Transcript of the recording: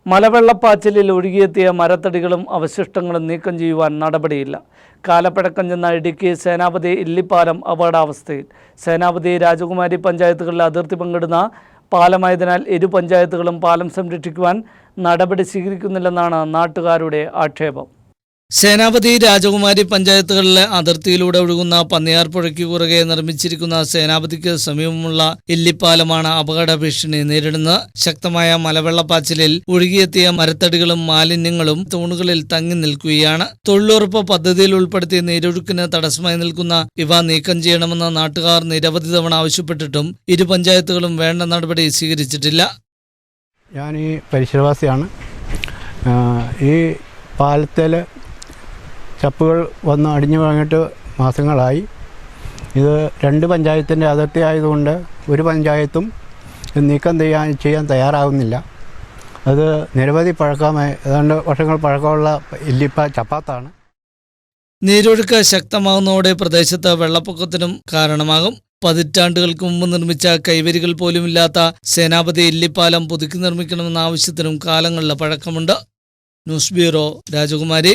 മലവെള്ളപ്പാച്ചിലിൽ ഒഴുകിയെത്തിയ മരത്തടികളും അവശിഷ്ടങ്ങളും നീക്കം ചെയ്യുവാൻ നടപടിയില്ല. കാലപ്പഴക്കം ചെന്ന ഇടുക്കി സേനാപതി ഇല്ലിപ്പാലം അപകടാവസ്ഥയിൽ. സേനാപതി രാജകുമാരി പഞ്ചായത്തുകളിലെ അതിർത്തി പങ്കിടുന്ന പാലമായതിനാൽ ഇരു പഞ്ചായത്തുകളും പാലം സംരക്ഷിക്കുവാൻ നടപടി സ്വീകരിക്കുന്നില്ലെന്നാണ് നാട്ടുകാരുടെ ആക്ഷേപം. സേനാപതി രാജകുമാരി പഞ്ചായത്തുകളിലെ അതിർത്തിയിലൂടെ ഒഴുകുന്ന പന്നിയാർ പുഴയ്ക്ക് കുറുകെ നിർമ്മിച്ചിരിക്കുന്ന സേനാപതിക്ക് സമീപമുള്ള ഇല്ലിപ്പാലമാണ് അപകട ഭീഷണി നേരിടുന്നത്. ശക്തമായ മലവെള്ളപ്പാച്ചിലിൽ ഒഴുകിയെത്തിയ മരത്തടികളും മാലിന്യങ്ങളും തൂണുകളിൽ തങ്ങി നിൽക്കുകയാണ്. തൊഴിലുറപ്പ് പദ്ധതിയിൽ ഉൾപ്പെടുത്തി നീരൊഴുക്കിന് തടസ്സമായി നിൽക്കുന്ന ഇവ നീക്കം ചെയ്യണമെന്ന് നാട്ടുകാർ നിരവധി തവണ ആവശ്യപ്പെട്ടിട്ടും ഇരു പഞ്ചായത്തുകളും വേണ്ട നടപടി സ്വീകരിച്ചിട്ടില്ല. ഞാൻ ഈ പരിസരവാസിയാണ്. ഈ പാലത്തിൽ ചപ്പുകൾ വന്ന് അടിഞ്ഞു വാങ്ങിയിട്ട് മാസങ്ങളായി. ഇത് രണ്ട് പഞ്ചായത്തിൻ്റെ അതിർത്തി ആയതുകൊണ്ട് ഒരു പഞ്ചായത്തും നീക്കം ചെയ്യാൻ തയ്യാറാകുന്നില്ല. അത് നിരവധി ഏതാണ്ട് വർഷങ്ങൾ പഴക്കമുള്ള ചപ്പാത്താണ്. നീരൊഴുക്ക് ശക്തമാകുന്നതോടെ പ്രദേശത്ത് വെള്ളപ്പൊക്കത്തിനും കാരണമാകും. പതിറ്റാണ്ടുകൾക്ക് മുമ്പ് നിർമ്മിച്ച കൈവരികൾ പോലുമില്ലാത്ത സേനാപതി ഇല്ലിപ്പാലം പുതുക്കി നിർമ്മിക്കണമെന്ന ആവശ്യത്തിനും കാലങ്ങളുടെ പഴക്കമുണ്ട്. ന്യൂസ് ബ്യൂറോ, രാജകുമാരി.